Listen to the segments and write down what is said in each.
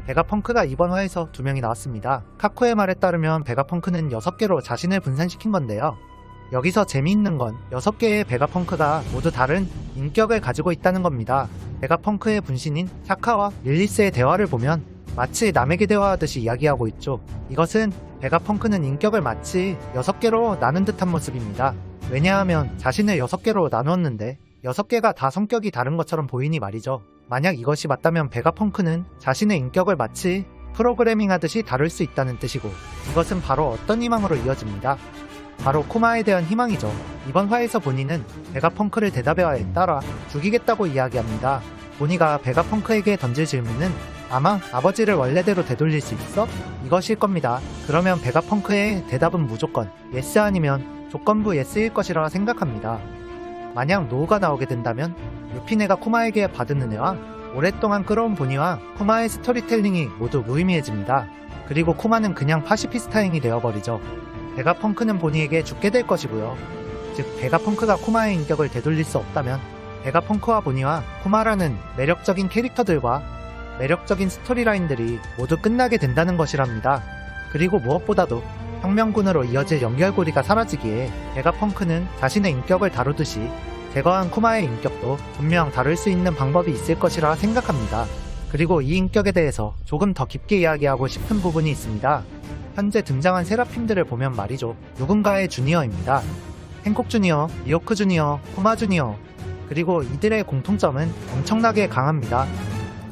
베가펑크가 이번 화에서 2명이 나왔습니다. 카코의 말에 따르면 베가펑크는 6개로 자신을 분산시킨 건데요. 여기서 재미있는 건 6개의 베가펑크가 모두 다른 인격을 가지고 있다는 겁니다. 베가펑크의 분신인 샤카와 릴리스의 대화를 보면 마치 남에게 대화하듯이 이야기하고 있죠. 이것은 베가펑크는 인격을 마치 6개로 나눈 듯한 모습입니다. 왜냐하면 자신을 6개로 나누었는데 6개가 다 성격이 다른 것처럼 보이니 말이죠. 만약 이것이 맞다면 베가펑크는 자신의 인격을 마치 프로그래밍하듯이 다룰 수 있다는 뜻이고, 이것은 바로 어떤 희망으로 이어집니다. 바로 코마에 대한 희망이죠. 이번 화에서 보니는 베가펑크를 대답에 따라 죽이겠다고 이야기합니다. 보니가 베가펑크에게 던질 질문은 아마 아버지를 원래대로 되돌릴 수 있어? 이것일 겁니다. 그러면 베가펑크의 대답은 무조건 예스 아니면 조건부 예스일 것이라 생각합니다. 만약 노우가 나오게 된다면 루피네가 코마에게 받은 은혜와 오랫동안 끌어온 보니와 코마의 스토리텔링이 모두 무의미해집니다. 그리고 코마는 그냥 파시피스타인이 되어버리죠. 베가펑크는 보니에게 죽게 될 것이고요. 즉 베가펑크가 코마의 인격을 되돌릴 수 없다면 베가펑크와 보니와 코마라는 매력적인 캐릭터들과 매력적인 스토리라인들이 모두 끝나게 된다는 것이랍니다. 그리고 무엇보다도 혁명군으로 이어질 연결고리가 사라지기에 베가펑크는 자신의 인격을 다루듯이 제거한 코마의 인격도 분명 다룰 수 있는 방법이 있을 것이라 생각합니다. 그리고 이 인격에 대해서 조금 더 깊게 이야기하고 싶은 부분이 있습니다. 현재 등장한 세라핌들을 보면 말이죠. 누군가의 주니어입니다. 행콕 주니어, 리오크 주니어, 코마 주니어, 그리고 이들의 공통점은 엄청나게 강합니다.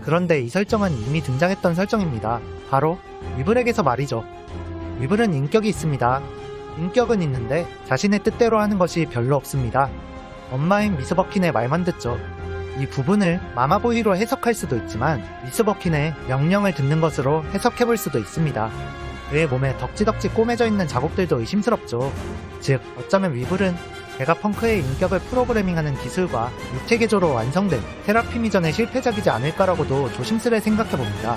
그런데 이 설정은 이미 등장했던 설정입니다. 바로 위블에게서 말이죠. 위블은 인격이 있습니다. 인격은 있는데 자신의 뜻대로 하는 것이 별로 없습니다. 엄마인 미스 버킨의 말만 듣죠. 이 부분을 마마보이로 해석할 수도 있지만 미스 버킨의 명령을 듣는 것으로 해석해볼 수도 있습니다. 그의 몸에 덕지덕지 꼬매져 있는 자국들도 의심스럽죠. 즉 어쩌면 위블은 베가펑크의 인격을 프로그래밍하는 기술과 육체개조로 완성된 세라핌 이전의 실패작이지 않을까라고도 조심스레 생각해봅니다.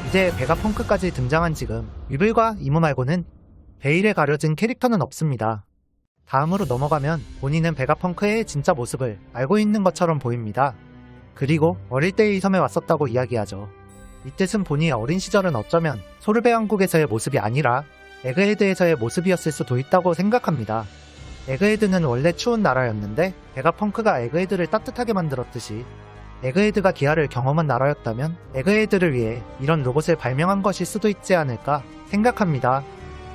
이제 베가펑크까지 등장한 지금 위블과 이무 말고는 베일에 가려진 캐릭터는 없습니다. 다음으로 넘어가면 본인은 베가펑크의 진짜 모습을 알고 있는 것처럼 보입니다. 그리고 어릴 때 이 섬에 왔었다고 이야기하죠. 이 뜻은 본인의 어린 시절은 어쩌면 소르베 왕국에서의 모습이 아니라 에그헤드에서의 모습이었을 수도 있다고 생각합니다. 에그헤드는 원래 추운 나라였는데 베가펑크가 에그헤드를 따뜻하게 만들었듯이 에그헤드가 기아를 경험한 나라였다면 에그헤드를 위해 이런 로봇을 발명한 것일 수도 있지 않을까 생각합니다.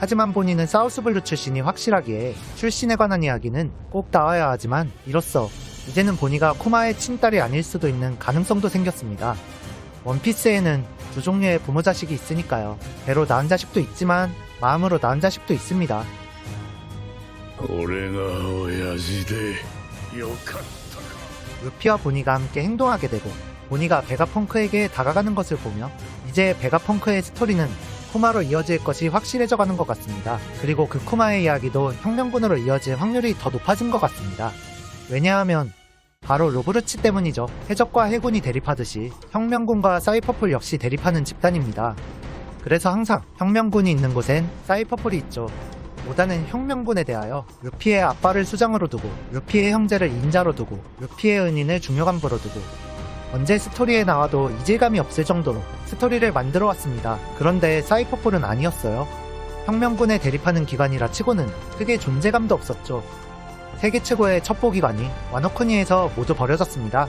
하지만 본인은 사우스블루 출신이 확실하기에 출신에 관한 이야기는 꼭 나와야 하지만 이로써 이제는 보니가 코마의 친딸이 아닐 수도 있는 가능성도 생겼습니다. 원피스에는 두 종류의 부모 자식이 있으니까요. 배로 낳은 자식도 있지만 마음으로 낳은 자식도 있습니다. 루피와 보니가 함께 행동하게 되고 보니가 베가펑크에게 다가가는 것을 보며 이제 베가펑크의 스토리는 코마로 이어질 것이 확실해져가는 것 같습니다. 그리고 그 코마의 이야기도 혁명군으로 이어질 확률이 더 높아진 것 같습니다. 왜냐하면 바로 로브르치 때문이죠. 해적과 해군이 대립하듯이 혁명군과 사이퍼폴 역시 대립하는 집단입니다. 그래서 항상 혁명군이 있는 곳엔 사이퍼폴이 있죠. 오다는 혁명군에 대하여 루피의 아빠를 수장으로 두고 루피의 형제를 인자로 두고 루피의 은인을 중요간부로 두고 언제 스토리에 나와도 이질감이 없을 정도로 스토리를 만들어 왔습니다. 그런데 사이퍼폴은 아니었어요. 혁명군에 대립하는 기관이라 치고는 크게 존재감도 없었죠. 세계 최고의 첩보기관이 와노쿠니에서 모두 버려졌습니다.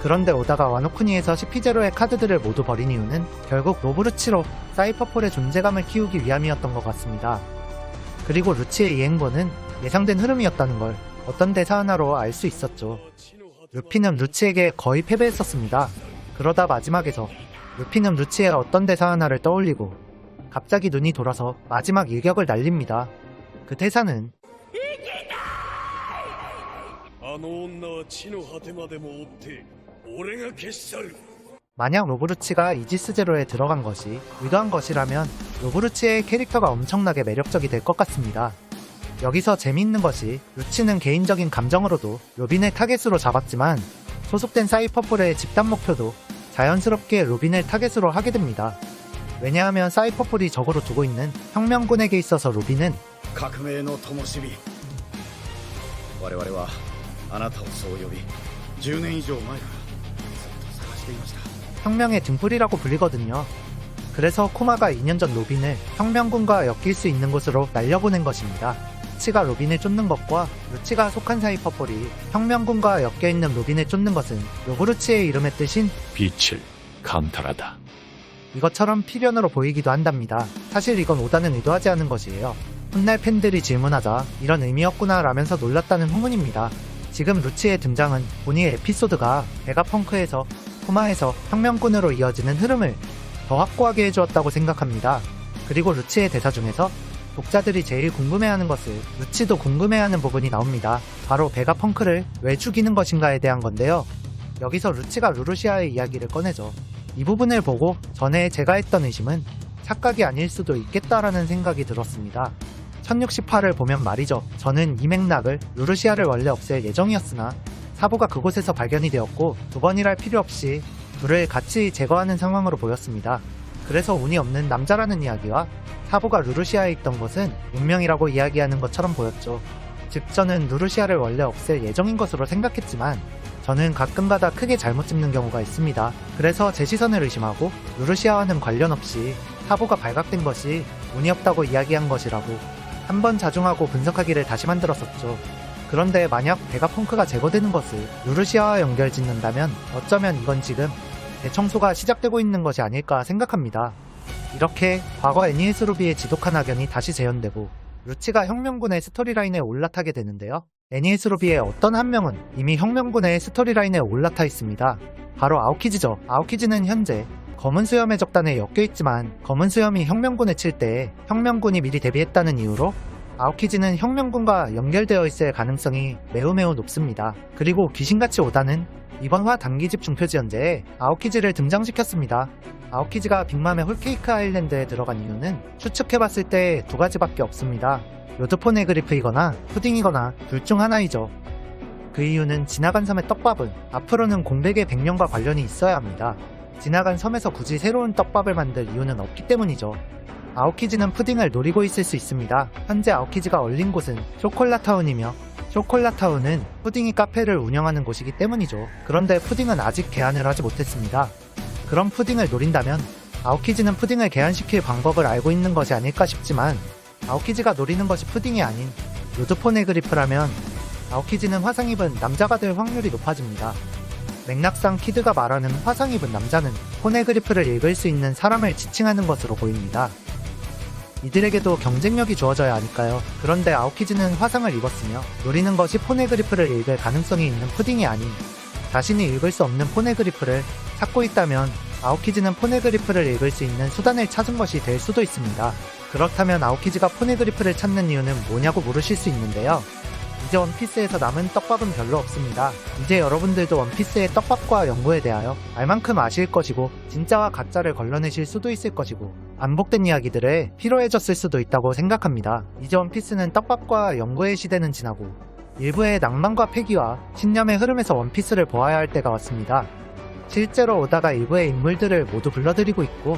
그런데 오다가 와노쿠니에서 CP0의 카드들을 모두 버린 이유는 결국 로브루치로 사이퍼폴의 존재감을 키우기 위함이었던 것 같습니다. 그리고 루치의 이 행보는 예상된 흐름이었다는 걸 어떤 대사 하나로 알 수 있었죠. 루피는 루치에게 거의 패배했었습니다. 그러다 마지막에서 루피는 루치의 어떤 대사 하나를 떠올리고 갑자기 눈이 돌아서 마지막 일격을 날립니다. 그 대사는 만약 로브루치가 이지스 제로에 들어간 것이 의도한 것이라면 로브루치의 캐릭터가 엄청나게 매력적이 될 것 같습니다. 여기서 재미있는 것이 루치는 개인적인 감정으로도 로빈을 타겟으로 잡았지만 소속된 사이퍼폴의 집단 목표도 자연스럽게 로빈을 타겟으로 하게 됩니다. 왜냐하면 사이퍼폴이 적으로 두고 있는 혁명군에게 있어서 로빈은 革命の灯火我々はあなたをそう呼び10年以上前からずっと探していました 혁명의 등불이라고 불리거든요. 그래서 코마가 2년 전 로빈을 혁명군과 엮일 수 있는 곳으로 날려보낸 것입니다. 루치가 로빈을 쫓는 것과 루치가 속한 사이 퍼플이 혁명군과 엮여있는 로빈을 쫓는 것은 요구르치의 이름의 뜻인 빛을 감탄하다. 이것처럼 필연으로 보이기도 한답니다. 사실 이건 오다는 의도하지 않은 것이에요. 훗날 팬들이 질문하자 이런 의미였구나 라면서 놀랐다는 후문입니다. 지금 루치의 등장은 본인의 에피소드가 베가펑크에서 코마에서 혁명군으로 이어지는 흐름을 더 확고하게 해주었다고 생각합니다. 그리고 루치의 대사 중에서 독자들이 제일 궁금해하는 것을 루치도 궁금해하는 부분이 나옵니다. 바로 베가펑크를 왜 죽이는 것인가에 대한 건데요. 여기서 루치가 루루시아의 이야기를 꺼내죠. 이 부분을 보고 전에 제가 했던 의심은 착각이 아닐 수도 있겠다라는 생각이 들었습니다. 1068을 보면 말이죠. 저는 이 맥락을 루루시아를 원래 없앨 예정이었으나 사부가 그곳에서 발견이 되었고 두 번이랄 필요 없이 둘을 같이 제거하는 상황으로 보였습니다. 그래서 운이 없는 남자라는 이야기와 사부가 루루시아에 있던 것은 운명이라고 이야기하는 것처럼 보였죠. 즉 저는 루루시아를 원래 없앨 예정인 것으로 생각했지만 저는 가끔가다 크게 잘못 짚는 경우가 있습니다. 그래서 제 시선을 의심하고 루루시아와는 관련 없이 사부가 발각된 것이 운이 없다고 이야기한 것이라고 한번 자중하고 분석하기를 다시 만들었었죠. 그런데 만약 베가펑크가 제거되는 것을 루루시아와 연결짓는다면 어쩌면 이건 지금 대청소가 시작되고 있는 것이 아닐까 생각합니다. 이렇게 과거 애니에스 루비의 지독한 악연이 다시 재현되고 루치가 혁명군의 스토리라인에 올라타게 되는데요. 애니에스 루비의 어떤 한 명은 이미 혁명군의 스토리라인에 올라타 있습니다. 바로 아오키즈죠. 아오키즈는 현재 검은 수염의 적단에 엮여있지만 검은 수염이 혁명군을 칠 때 혁명군이 미리 데뷔했다는 이유로 아오키즈는 혁명군과 연결되어 있을 가능성이 매우 높습니다. 그리고 귀신같이 오다는 이번 화 단기집 중표지연재에 아오키즈를 등장시켰습니다. 아오키즈가 빅맘의 홀케이크 아일랜드에 들어간 이유는 추측해봤을 때 두 가지밖에 없습니다. 요드포네그리프이거나 푸딩이거나 둘 중 하나이죠. 그 이유는 지나간 섬의 떡밥은 앞으로는 공백의 백년과 관련이 있어야 합니다. 지나간 섬에서 굳이 새로운 떡밥을 만들 이유는 없기 때문이죠. 아오키즈는 푸딩을 노리고 있을 수 있습니다. 현재 아오키즈가 얼린 곳은 쇼콜라타운이며 쇼콜라타운은 푸딩이 카페를 운영하는 곳이기 때문이죠. 그런데 푸딩은 아직 개안을 하지 못했습니다. 그럼 푸딩을 노린다면 아오키즈는 푸딩을 개안시킬 방법을 알고 있는 것이 아닐까 싶지만 아오키즈가 노리는 것이 푸딩이 아닌 요드포네그리프라면 아오키즈는 화상 입은 남자가 될 확률이 높아집니다. 맥락상 키드가 말하는 화상 입은 남자는 포네그리프를 읽을 수 있는 사람을 지칭하는 것으로 보입니다. 이들에게도 경쟁력이 주어져야 하니까요. 그런데 아오키즈는 화상을 입었으며 노리는 것이 포네그리프를 읽을 가능성이 있는 푸딩이 아닌 자신이 읽을 수 없는 포네그리프를 찾고 있다면 아오키즈는 포네그리프를 읽을 수 있는 수단을 찾은 것이 될 수도 있습니다. 그렇다면 아오키즈가 포네그리프를 찾는 이유는 뭐냐고 물으실 수 있는데요. 이제 원피스에서 남은 떡밥은 별로 없습니다. 이제 여러분들도 원피스의 떡밥과 연구에 대하여 알만큼 아실 것이고 진짜와 가짜를 걸러내실 수도 있을 것이고 반복된 이야기들에 피로해졌을 수도 있다고 생각합니다. 이제 원피스는 떡밥과 연구의 시대는 지나고 일부의 낭만과 패기와 신념의 흐름에서 원피스를 보아야 할 때가 왔습니다. 실제로 오다가 일부의 인물들을 모두 불러들이고 있고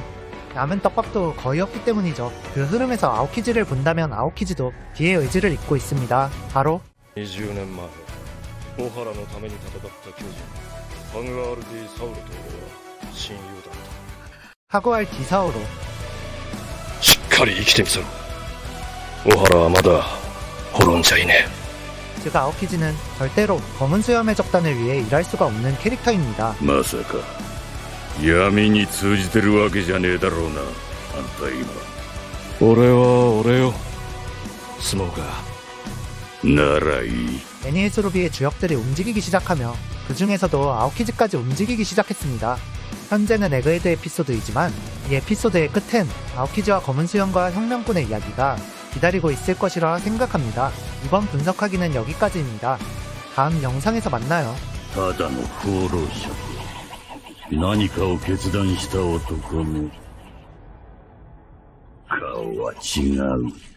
남은 떡밥도 거의 없기 때문이죠. 그 흐름에서 아오키즈를 본다면 아오키즈도 뒤에 의지를 잇고 있습니다. 바로 20年前オハラのために戦った巨人ハグアール・ディ・サウルと俺は親友だった 하구알 디사오로 しっかり生きてみせろオハラはまだ滅んじゃいね 즉 아오키즈는 절대로 검은 수염의 적단을 위해 일할 수가 없는 캐릭터입니다. まさか闇に通じてるわけじゃねえだろうな、あんた今。俺は俺よスモーカーならいい。 애니에스 루비의 주역들이 움직이기 시작하며 그 중에서도 아오키즈까지 움직이기 시작했습니다. 현재는 에그헤드 에피소드이지만 이 에피소드의 끝엔 아오키즈와 검은 수염과 혁명군의 이야기가 기다리고 있을 것이라 생각합니다. 이번 분석하기는 여기까지입니다. 다음 영상에서 만나요. ただの功労者と何かを決断した男の顔は違う。